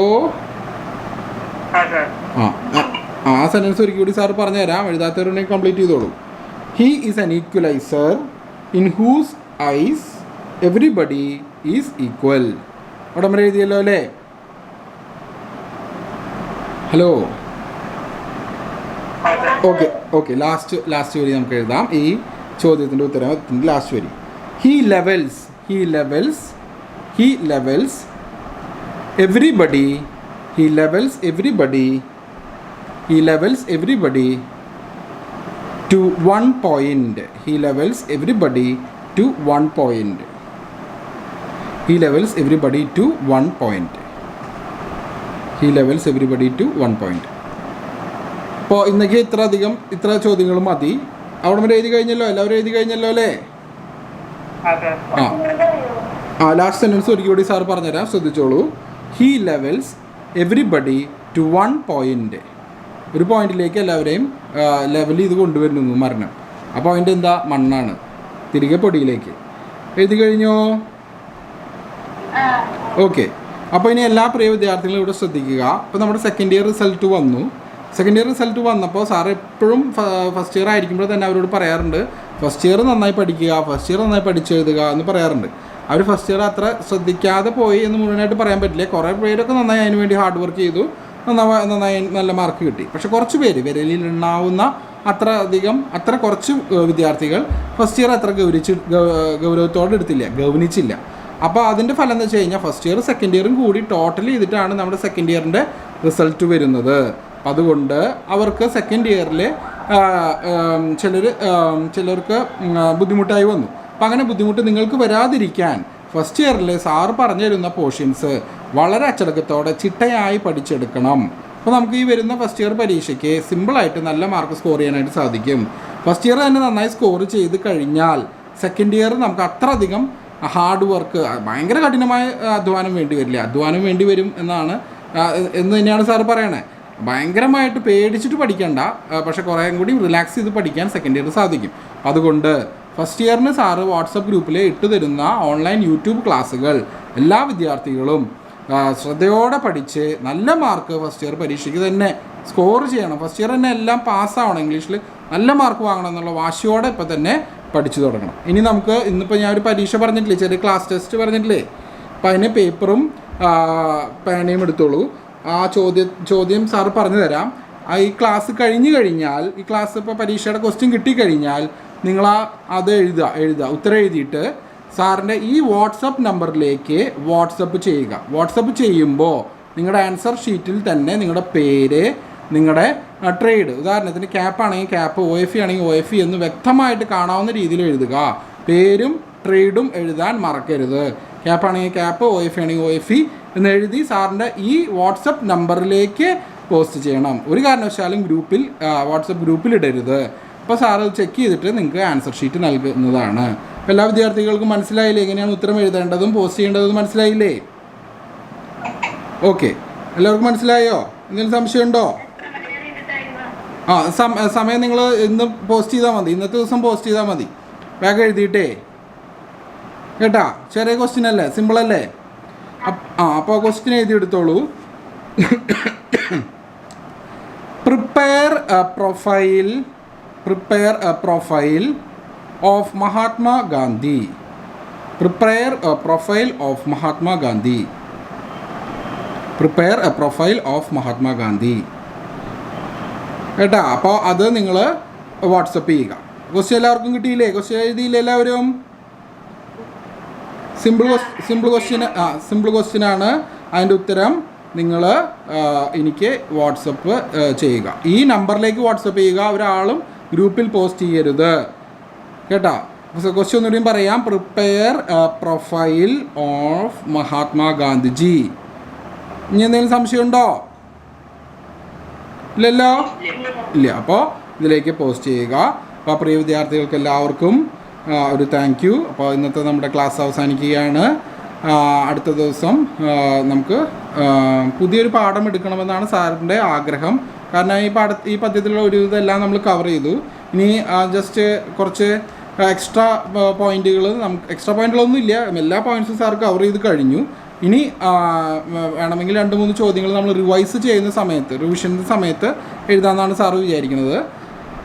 ആ സെൻറ്റൻസ് ഒരിക്കൽ കൂടി സാർ പറഞ്ഞുതരാം. എഴുതാത്തവരുണ്ടെങ്കിൽ കംപ്ലീറ്റ് ചെയ്തോളൂ. He is an equaliser in whose eyes everybody is equal. അവിടെ വരെ എഴുതിയല്ലോ അല്ലേ? ഹലോ. ഓക്കെ ലാസ്റ്റ് വരി നമുക്ക് എഴുതാം. ഈ ചോദ്യത്തിൻ്റെ ഉത്തരത്തിൻ്റെ ലാസ്റ്റ് വരി. He levels everybody to one point. അപ്പോൾ ഇന്നേക്ക് ഇത്ര ചോദ്യങ്ങൾ മതി. അവിടെ വരെ എഴുതി കഴിഞ്ഞല്ലോ? എല്ലാവരും എഴുതി കഴിഞ്ഞല്ലോ അല്ലേ? ലാസ്റ്റ് സെൻറ്റൻസ് ഒരിക്കൽ കൂടി സാർ പറഞ്ഞുതരാം, ശ്രദ്ധിച്ചോളൂ. He levels everybody to one point. ഒരു പോയിന്റിലേക്ക് എല്ലാവരെയും ലെവൽ ചെയ്ത് കൊണ്ടുവരുന്നു മരണം. ആ പോയിൻ്റ് എന്താ? മണ്ണാണ്. തിരികെ പൊടിയിലേക്ക്. എഴുതി കഴിഞ്ഞോ? ഓക്കെ. അപ്പോൾ ഇനി എല്ലാ പ്രിയ വിദ്യാർത്ഥികളും ഇവിടെ ശ്രദ്ധിക്കുക. അപ്പോൾ നമ്മുടെ സെക്കൻഡ് ഇയർ റിസൾട്ട് വന്നപ്പോൾ സാർ എപ്പോഴും ഫസ്റ്റ് ഇയർ ആയിരിക്കുമ്പോൾ തന്നെ അവരോട് പറയാറുണ്ട്, ഫസ്റ്റ് ഇയർ നന്നായി പഠിക്കുക, ഫസ്റ്റ് ഇയർ നന്നായി പഠിച്ചെഴുതുക എന്ന് പറയാറുണ്ട്. അവർ ഫസ്റ്റ് ഇയർ അത്ര ശ്രദ്ധിക്കാതെ പോയി എന്ന് മുഴുവനായിട്ട് പറയാൻ പറ്റില്ല. കുറേ പേരൊക്കെ നന്നായി അതിന് വേണ്ടി ഹാർഡ് വർക്ക് ചെയ്തു, നന്നായി നല്ല മാർക്ക് കിട്ടി. പക്ഷെ കുറച്ച് പേര് വിരലിലുണ്ടാവുന്ന അത്ര കുറച്ച് വിദ്യാർത്ഥികൾ ഫസ്റ്റ് ഇയർ അത്ര ഗൗരവത്തോടെ ഗവനിച്ചില്ല. അപ്പോൾ അതിൻ്റെ ഫലം എന്ന് വെച്ച് കഴിഞ്ഞാൽ ഫസ്റ്റ് ഇയർ സെക്കൻഡ് ഇയറും കൂടി ടോട്ടൽ ചെയ്തിട്ടാണ് നമ്മുടെ സെക്കൻഡ് ഇയറിൻ്റെ റിസൾട്ട് വരുന്നത്. അതുകൊണ്ട് അവർക്ക് സെക്കൻഡ് ഇയറിൽ ചിലർക്ക് ബുദ്ധിമുട്ടായി വന്നു. അപ്പം അങ്ങനെ ബുദ്ധിമുട്ട് നിങ്ങൾക്ക് വരാതിരിക്കാൻ ഫസ്റ്റ് ഇയറിൽ സാറ് പറഞ്ഞു തരുന്ന പോർഷൻസ് വളരെ അച്ചടക്കത്തോടെ ചിട്ടയായി പഠിച്ചെടുക്കണം. അപ്പോൾ നമുക്ക് ഈ വരുന്ന ഫസ്റ്റ് ഇയർ പരീക്ഷയ്ക്ക് സിമ്പിളായിട്ട് നല്ല മാർക്ക് സ്കോർ ചെയ്യാനായിട്ട് സാധിക്കും. ഫസ്റ്റ് ഇയർ തന്നെ നന്നായി സ്കോർ ചെയ്ത് കഴിഞ്ഞാൽ സെക്കൻഡ് ഇയർ നമുക്ക് അത്ര അധികം ഹാർഡ് വർക്ക്, ഭയങ്കര കഠിനമായ അധ്വാനം വേണ്ടി വരില്ല, അധ്വാനം വേണ്ടി വരും എന്ന് തന്നെയാണ് സാറ് പറയണേ. ഭയങ്കരമായിട്ട് പേടിച്ചിട്ട് പഠിക്കണ്ട, പക്ഷെ കുറേ കൂടി റിലാക്സ് ചെയ്ത് പഠിക്കാൻ സെക്കൻഡ് ഇയർ സാധിക്കും. അതുകൊണ്ട് ഫസ്റ്റ് ഇയറിന് സാറ് വാട്സപ്പ് ഗ്രൂപ്പിൽ ഇട്ട് തരുന്ന ഓൺലൈൻ യൂട്യൂബ് ക്ലാസ്സുകൾ എല്ലാ വിദ്യാർത്ഥികളും ശ്രദ്ധയോടെ പഠിച്ച് നല്ല മാർക്ക് ഫസ്റ്റ് ഇയർ പരീക്ഷയ്ക്ക് തന്നെ സ്കോർ ചെയ്യണം. ഫസ്റ്റ് ഇയർ തന്നെ എല്ലാം പാസ്സാവണം, ഇംഗ്ലീഷിൽ നല്ല മാർക്ക് വാങ്ങണം എന്നുള്ള വാശിയോടെ ഇപ്പോൾ തന്നെ പഠിച്ചു തുടങ്ങണം. ഇനി നമുക്ക് ഇന്നിപ്പോൾ ഞാൻ ഒരു പരീക്ഷ പറഞ്ഞിട്ടില്ലേ, ചെറിയ ക്ലാസ് ടെസ്റ്റ് പറഞ്ഞിട്ടില്ലേ, അപ്പോൾ അതിന് പേപ്പറും പേനയും എടുത്തോളൂ. ആ ചോദ്യം സാറ് പറഞ്ഞു തരാം. ഈ ക്ലാസ് കഴിഞ്ഞ് കഴിഞ്ഞാൽ, ഈ ക്ലാസ് ഇപ്പോൾ പരീക്ഷയുടെ ക്വസ്റ്റ്യൻ കിട്ടിക്കഴിഞ്ഞാൽ നിങ്ങൾ അത് എഴുതുക ഉത്തരം എഴുതിയിട്ട് സാറിൻ്റെ ഈ വാട്സപ്പ് നമ്പറിലേക്ക് വാട്സപ്പ് ചെയ്യുക. വാട്സപ്പ് ചെയ്യുമ്പോൾ നിങ്ങളുടെ ആൻസർ ഷീറ്റിൽ തന്നെ നിങ്ങളുടെ പേര്, നിങ്ങളുടെ ട്രേഡ്, ഉദാഹരണത്തിന് ക്യാപ്പ് ആണെങ്കിൽ ക്യാപ്പ്, OFE ആണെങ്കിൽ OFE എന്ന് വ്യക്തമായിട്ട് കാണാവുന്ന രീതിയിൽ എഴുതുക. പേരും ട്രേഡും എഴുതാൻ മറക്കരുത്. ക്യാപ്പ് ആണെങ്കിൽ ക്യാപ്പ്, OFE ആണെങ്കിൽ OFE എന്ന് എഴുതി സാറിൻ്റെ ഈ വാട്സപ്പ് നമ്പറിലേക്ക് പോസ്റ്റ് ചെയ്യണം. ഒരു കാരണവശാലും വാട്സപ്പ് ഗ്രൂപ്പിൽ ഇടരുത്. അപ്പോൾ സാറ് ചെക്ക് ചെയ്തിട്ട് നിങ്ങൾക്ക് ആൻസർ ഷീറ്റ് നൽകുന്നതാണ്. അപ്പോൾ എല്ലാ വിദ്യാർത്ഥികൾക്കും മനസ്സിലായില്ലേ എങ്ങനെയാണ് ഉത്തരം എഴുതേണ്ടതും പോസ്റ്റ് ചെയ്യേണ്ടതും മനസ്സിലായില്ലേ? ഓക്കെ, എല്ലാവർക്കും മനസ്സിലായോ? എന്തെങ്കിലും സംശയമുണ്ടോ? സമയം നിങ്ങൾ ഇന്ന് പോസ്റ്റ് ചെയ്താൽ മതി, ഇന്നത്തെ ദിവസം പോസ്റ്റ് ചെയ്താൽ മതി, വേഗം എഴുതിയിട്ടേ കേട്ടാ. ചെറിയ ക്വസ്റ്റ്യൻ അല്ലേ, സിമ്പിൾ അല്ലേ? അപ്പോൾ ക്വസ്റ്റ്യൻ എഴുതിയെടുത്തോളൂ. Prepare a profile of Mahatma Gandhi. Prepare a profile of Mahatma Gandhi. Prepare a profile of Mahatma Gandhi കേട്ടാ. അപ്പോൾ അത് നിങ്ങൾ വാട്സപ്പ് ചെയ്യുക. ക്വസ്റ്റ്യൻ എല്ലാവർക്കും കിട്ടിയില്ലേ? ക്വസ്റ്റ്യൻ എഴുതിയില്ലേ എല്ലാവരും? സിമ്പിൾ ക്വസ്റ്റ്യനാണ്. അതിൻ്റെ ഉത്തരം നിങ്ങൾ എനിക്ക് വാട്സപ്പ് ചെയ്യുക. ഈ നമ്പറിലേക്ക് വാട്സപ്പ് ചെയ്യുക. ഒരാളും ഗ്രൂപ്പിൽ പോസ്റ്റ് ചെയ്യരുത് കേട്ടോ. ക്വസ്റ്റ്യൻ ഒന്നുകൂടിയും പറയാം. Prepare profile of Mahatma Gandhiji. ഇനി എന്തെങ്കിലും സംശയമുണ്ടോ? ഇല്ലല്ലോ, ഇല്ല. അപ്പോൾ ഇതിലേക്ക് പോസ്റ്റ് ചെയ്യുക. അപ്പോൾ പ്രിയ വിദ്യാർത്ഥികൾക്ക് എല്ലാവർക്കും ഒരു താങ്ക് യു. അപ്പോൾ ഇന്നത്തെ നമ്മുടെ ക്ലാസ് അവസാനിക്കുകയാണ്. അടുത്ത ദിവസം നമുക്ക് പുതിയൊരു പാഠം എടുക്കണമെന്നാണ് സാറിൻ്റെ ആഗ്രഹം. കാരണം ഈ പദ്യത്തിലുള്ള ഒരു ഇതെല്ലാം നമ്മൾ കവർ ചെയ്തു. ഇനി ജസ്റ്റ് കുറച്ച് എക്സ്ട്രാ പോയിന്റുകളൊന്നും ഇല്ല, എല്ലാ പോയിന്റ്സും സാർ കവർ ചെയ്ത് കഴിഞ്ഞു. ഇനി വേണമെങ്കിൽ 2-3 ചോദ്യങ്ങൾ നമ്മൾ റിവൈസ് ചെയ്യുന്ന സമയത്ത്, റിവിഷൻ്റെ സമയത്ത് എഴുതാമെന്നാണ് സാറ് വിചാരിക്കുന്നത്.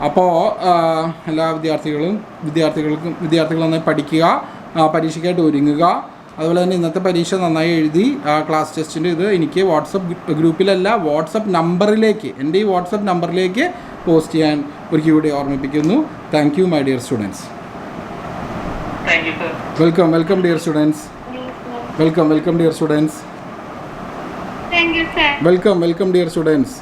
അപ്പോൾ എല്ലാ വിദ്യാർത്ഥികൾ നന്നായി പഠിക്കുക, പരീക്ഷയ്ക്കായിട്ട് ഒരുങ്ങുക. അതുപോലെ തന്നെ ഇന്നത്തെ പരീക്ഷ നന്നായി എഴുതി ക്ലാസ് ടെസ്റ്റിൻ്റെ ഇത് എനിക്ക് വാട്സപ്പ് ഗ്രൂപ്പിലല്ല, വാട്സപ്പ് നമ്പറിലേക്ക്, എൻ്റെ ഈ വാട്സപ്പ് നമ്പറിലേക്ക് പോസ്റ്റ് ചെയ്യാൻ ഒരിക്കൽ കൂടി ഓർമ്മിപ്പിക്കുന്നു. Thank you my dear students. Welcome dear students. Welcome dear students. Thank you, sir. Welcome dear students.